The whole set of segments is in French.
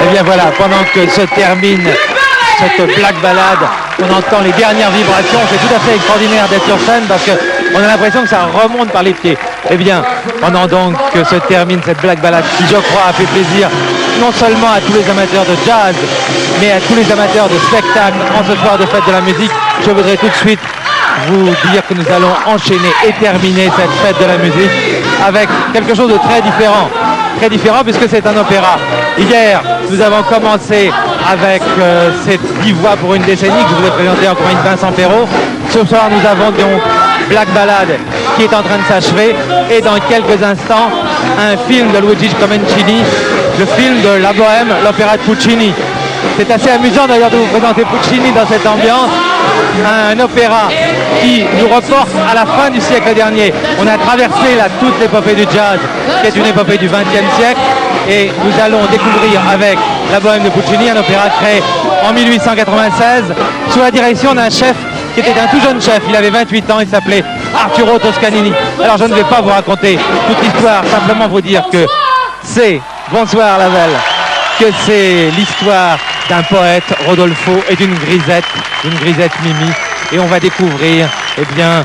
Et bien voilà, pendant que se termine cette black ballade, on entend les dernières vibrations. C'est tout à fait extraordinaire d'être sur scène parce qu'on a l'impression que ça remonte par les pieds. Eh bien, pendant donc que se termine cette black ballade qui, je crois, a fait plaisir non seulement à tous les amateurs de jazz, mais à tous les amateurs de spectacle en ce soir de fête de la musique, je voudrais tout de suite vous dire que nous allons enchaîner et terminer cette fête de la musique avec quelque chose de très différent. Très différent puisque c'est un opéra. Hier, nous avons commencé avec cette 10 voix pour une décennie que je vous ai présenté encore une Vincent Perrault. Ce soir, nous avons donc Black Ballade qui est en train de s'achever et dans quelques instants, un film de Luigi Comencini, le film de La Bohème, l'opéra de Puccini. C'est assez amusant d'ailleurs de vous présenter Puccini dans cette ambiance, un opéra qui nous reporte à la fin du siècle dernier. On a traversé là toute l'épopée du jazz, qui est une épopée du XXe siècle, et nous allons découvrir avec La Bohème de Puccini, un opéra créé en 1896 sous la direction d'un chef qui était un tout jeune chef. Il avait 28 ans, il s'appelait Arturo Toscanini. Alors je ne vais pas vous raconter toute l'histoire, simplement vous dire que c'est, bonsoir Lavelle, que c'est l'histoire d'un poète, Rodolfo, et d'une grisette Mimi. Et on va découvrir, eh bien,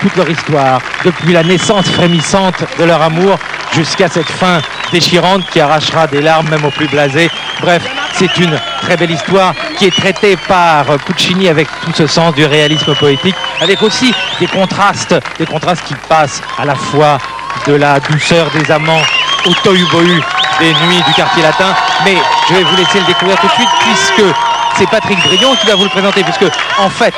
toute leur histoire, depuis la naissance frémissante de leur amour jusqu'à cette fin déchirante qui arrachera des larmes même aux plus blasés. Bref, c'est une très belle histoire qui est traitée par Puccini avec tout ce sens du réalisme poétique, avec aussi des contrastes qui passent à la fois de la douceur des amants au tohu-bohu des nuits du quartier latin, mais je vais vous laisser le découvrir tout de suite puisque c'est Patrick Brion qui va vous le présenter, puisque en fait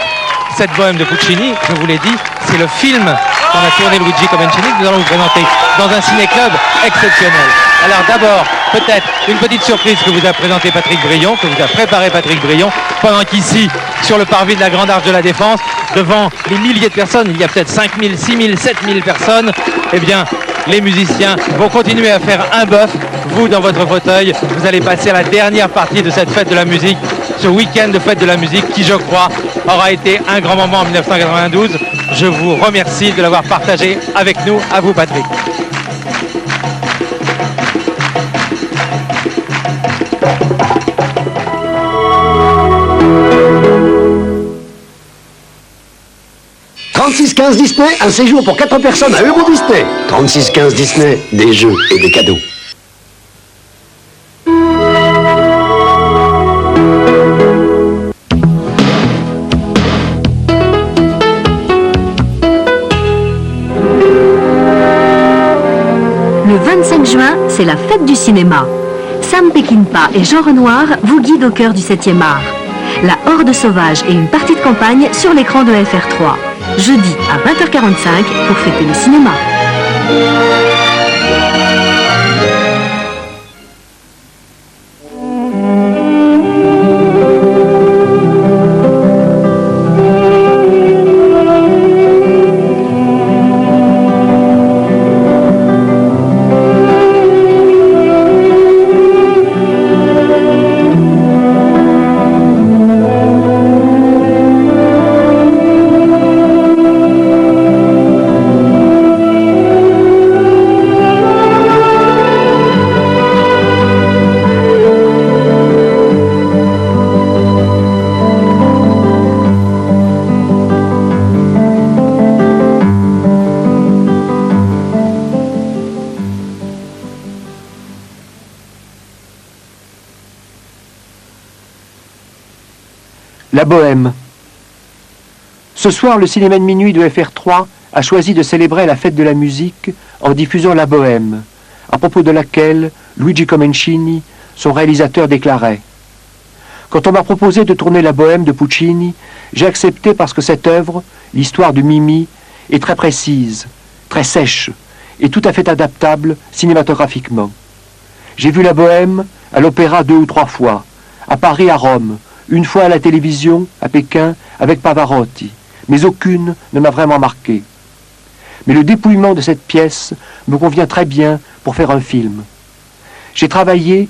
cette Bohème de Puccini, je vous l'ai dit, c'est le film qu'on a tourné Luigi Comencini que nous allons vous présenter dans un ciné-club exceptionnel. Alors d'abord, peut-être une petite surprise que vous a présenté Patrick Brion, que vous a préparé Patrick Brion, pendant qu'ici, sur le parvis de la Grande Arche de la Défense, devant les milliers de personnes, il y a peut-être 5000, 6000, 7000 personnes, eh bien, les musiciens vont continuer à faire un bœuf. Vous, dans votre fauteuil, vous allez passer à la dernière partie de cette fête de la musique, ce week-end de fête de la musique qui, je crois, aura été un grand moment en 1992. Je vous remercie de l'avoir partagé avec nous. À vous, Patrick. $36,15 Disney, un séjour pour 4 personnes à Euro Disney. $36,15 Disney, des jeux et des cadeaux. Le 25 juin, c'est la fête du cinéma. Sam Peckinpah et Jean Renoir vous guident au cœur du 7e art. La Horde sauvage et une partie de campagne sur l'écran de FR3. Jeudi à 20h45 pour fêter le cinéma. La Bohème. Ce soir, le cinéma de minuit de FR3 a choisi de célébrer la fête de la musique en diffusant La Bohème, à propos de laquelle Luigi Comencini, son réalisateur, déclarait « Quand on m'a proposé de tourner La Bohème de Puccini, j'ai accepté parce que cette œuvre, l'histoire de Mimi, est très précise, très sèche et tout à fait adaptable cinématographiquement. J'ai vu La Bohème à l'opéra 2 ou 3 fois, à Paris, à Rome, une fois à la télévision, à Pékin, avec Pavarotti, mais aucune ne m'a vraiment marqué. Mais le dépouillement de cette pièce me convient très bien pour faire un film. J'ai travaillé,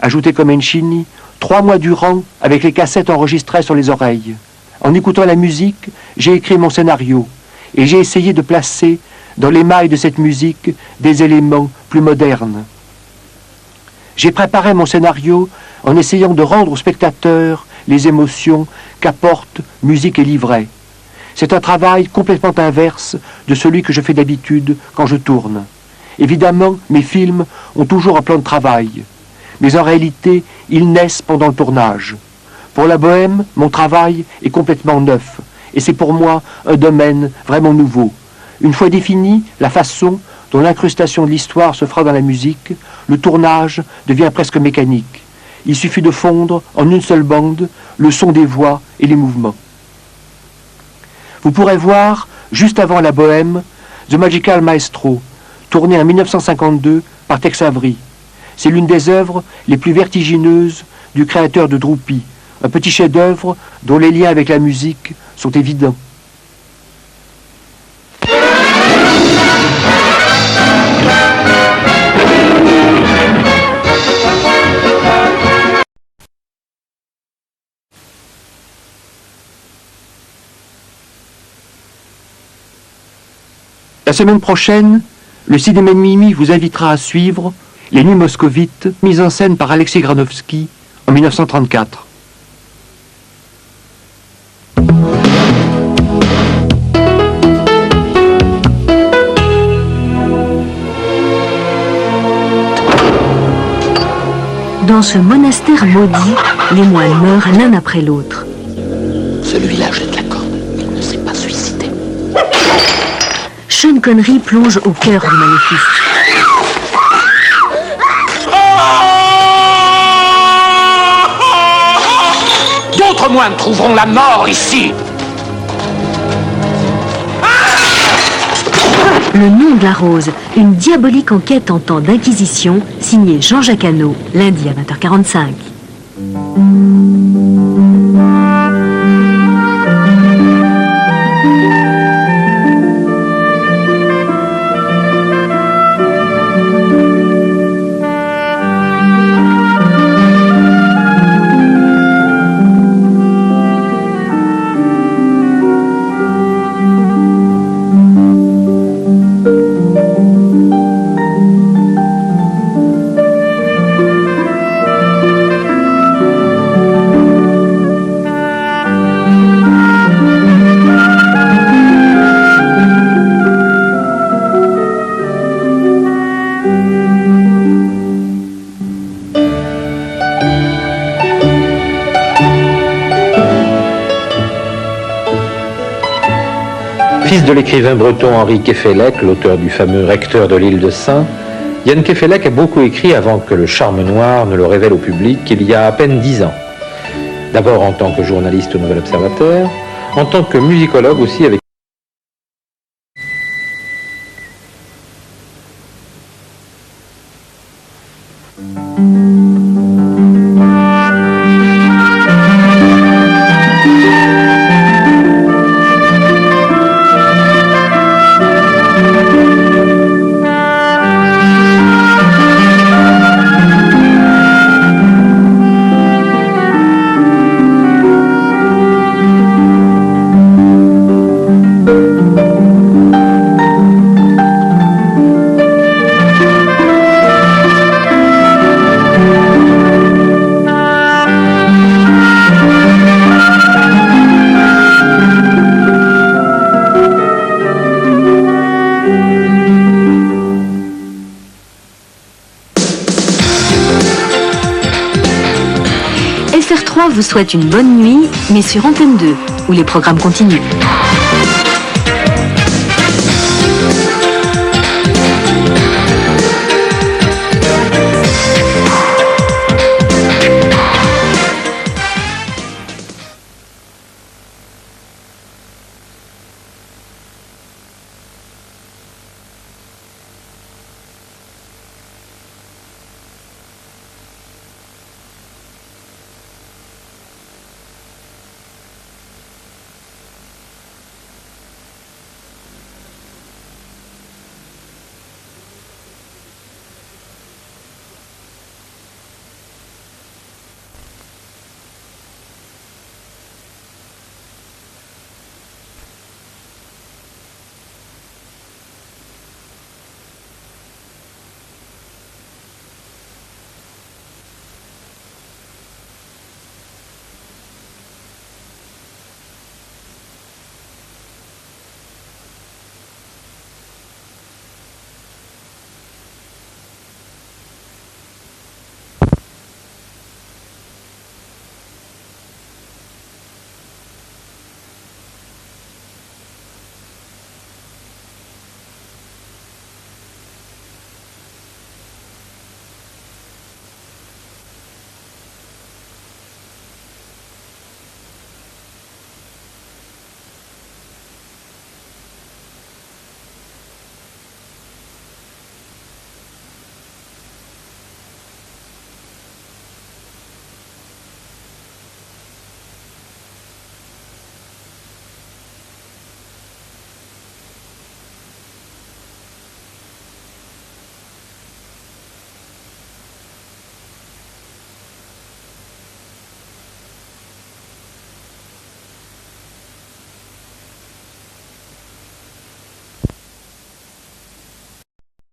ajoutait Comencini, 3 mois durant avec les cassettes enregistrées sur les oreilles. En écoutant la musique, j'ai écrit mon scénario et j'ai essayé de placer dans l'émail de cette musique des éléments plus modernes. J'ai préparé mon scénario en essayant de rendre au spectateur les émotions qu'apportent musique et livret. C'est un travail complètement inverse de celui que je fais d'habitude quand je tourne. Évidemment, mes films ont toujours un plan de travail, mais en réalité, ils naissent pendant le tournage. Pour la bohème, mon travail est complètement neuf, et c'est pour moi un domaine vraiment nouveau. Une fois définie la façon dont l'incrustation de l'histoire se fera dans la musique, le tournage devient presque mécanique. Il suffit de fondre en une seule bande le son des voix et les mouvements. Vous pourrez voir, juste avant la bohème, The Magical Maestro, tourné en 1952 par Tex Avery. C'est l'une des œuvres les plus vertigineuses du créateur de Droopy, un petit chef-d'œuvre dont les liens avec la musique sont évidents. La semaine prochaine, le cinéma de Mimi vous invitera à suivre Les Nuits moscovites, mise en scène par Alexei Granovsky en 1934. Dans ce monastère maudit, les moines meurent l'un après l'autre. Celui-là jette la corde. Il ne s'est pas suicidé. Sean Connery plonge au cœur du maléfice. D'autres moines trouveront la mort ici. Le nom de la rose, une diabolique enquête en temps d'inquisition, signée Jean-Jacques Hano, lundi à 20h45. Fils de l'écrivain breton Henri Kefelec, l'auteur du fameux Recteur de l'île de Saint, Yann Kefelec a beaucoup écrit avant que le charme noir ne le révèle au public il y a à peine 10 ans. D'abord en tant que journaliste au Nouvel Observateur, en tant que musicologue aussi avec FR3 vous souhaite une bonne nuit, mais sur Antenne 2, où les programmes continuent.